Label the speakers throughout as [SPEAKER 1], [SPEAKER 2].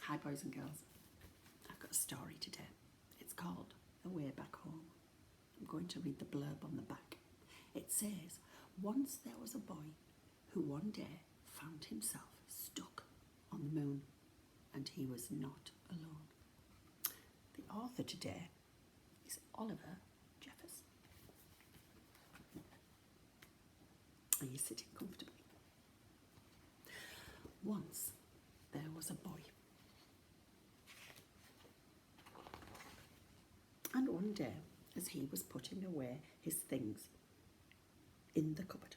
[SPEAKER 1] Hi boys and girls, I've got a story today. It's called The Way Back Home. I'm going to read the blurb on the back. It says, once there was a boy who one day found himself stuck on the moon, and he was not alone. The author today is Oliver Jeffers. Are you sitting comfortably? Once there was a boy. And one day, as he was putting away his things in the cupboard,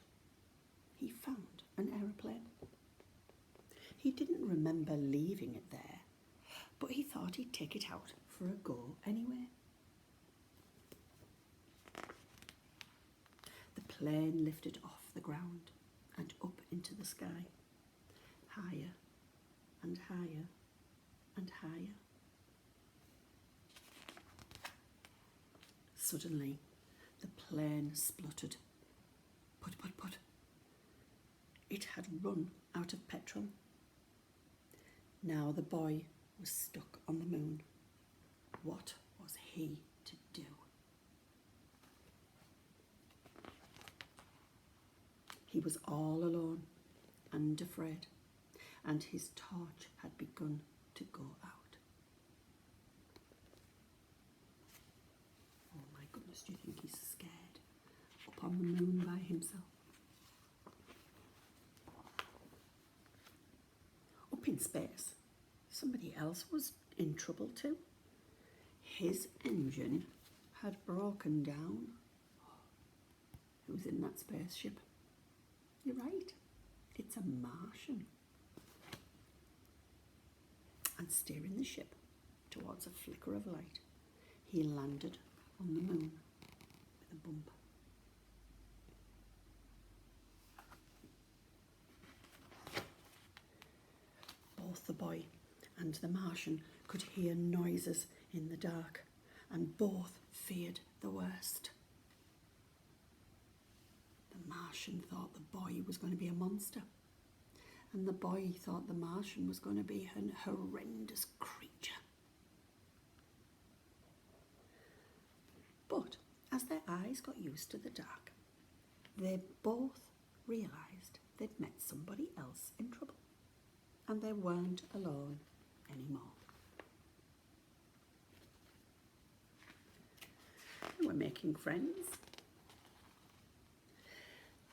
[SPEAKER 1] he found an aeroplane. He didn't remember leaving it there, but he thought he'd take it out for a go anyway. The plane lifted off the ground and up into the sky, higher and higher and higher. Suddenly, the plane spluttered. Put, put, put. It had run out of petrol. Now the boy was stuck on the moon. What was he to do? He was all alone and afraid, and his torch had begun to go out. Oh my goodness, do you think he's scared? Up on the moon by himself. Up in space, somebody else was in trouble too. His engine had broken down. Who's in that spaceship? You're right, it's a Martian. And steering the ship towards a flicker of light, he landed on the moon with a bump. Both the boy and the Martian could hear noises in the dark, and both feared the worst. The Martian thought the boy was going to be a monster, and the boy thought the Martian was going to be an horrendous creature. But as their eyes got used to the dark, they both realised they'd met somebody else in trouble, and they weren't alone anymore. They were making friends.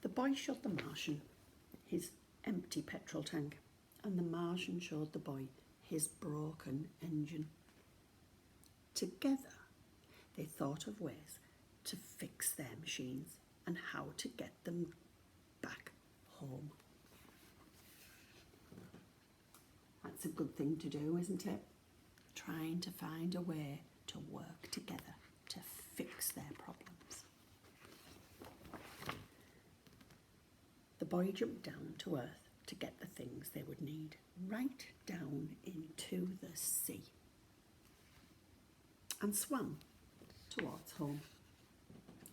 [SPEAKER 1] The boy showed the Martian his empty petrol tank, and the Martian showed the boy his broken engine. Together, they thought of ways to fix their machines and how to get them back home. That's a good thing to do, isn't it? Trying to find a way to work together to fix their problems. The boy jumped down to earth to get the things they would need, right down into the sea, and swam towards home.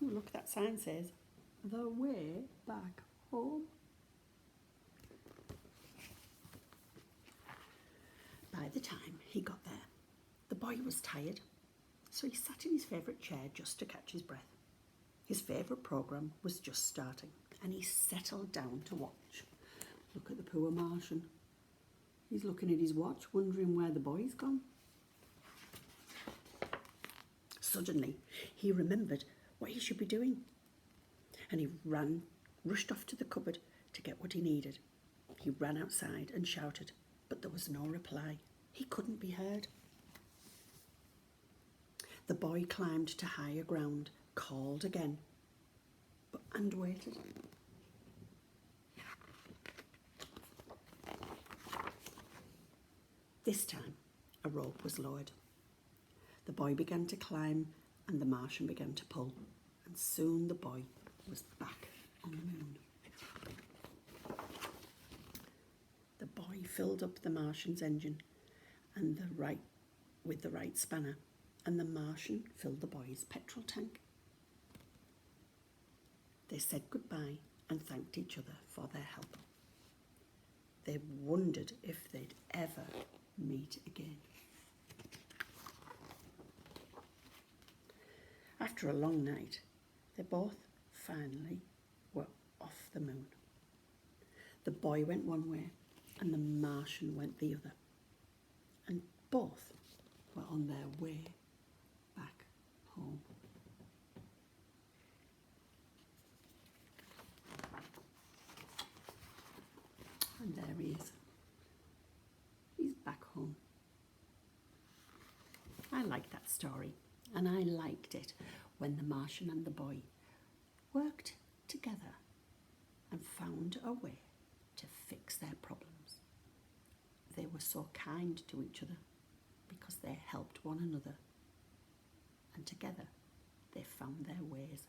[SPEAKER 1] Oh, look, that sign says, "The way back home." By the time he got there, the boy was tired, so he sat in his favourite chair just to catch his breath. His favourite programme was just starting, and he settled down to watch. Look at the poor Martian. He's looking at his watch, wondering where the boy's gone. Suddenly, he remembered what he should be doing, and he rushed off to the cupboard to get what he needed. He ran outside and shouted, but there was no reply. He couldn't be heard. The boy climbed to higher ground, called again, and waited. This time, a rope was lowered. The boy began to climb, and the Martian began to pull, and soon the boy was back on the moon. The boy filled up the Martian's engine with the right spanner, and the Martian filled the boy's petrol tank. They said goodbye and thanked each other for their help. They wondered if they'd ever meet again. After a long night, they both finally were off the moon. The boy went one way and the Martian went the other, and both were on their way back home. And there he is. He's back home. I like that story, and I liked it when the Martian and the boy worked together and found a way to fix their problems. They were so kind to each other because they helped one another, and together they found their ways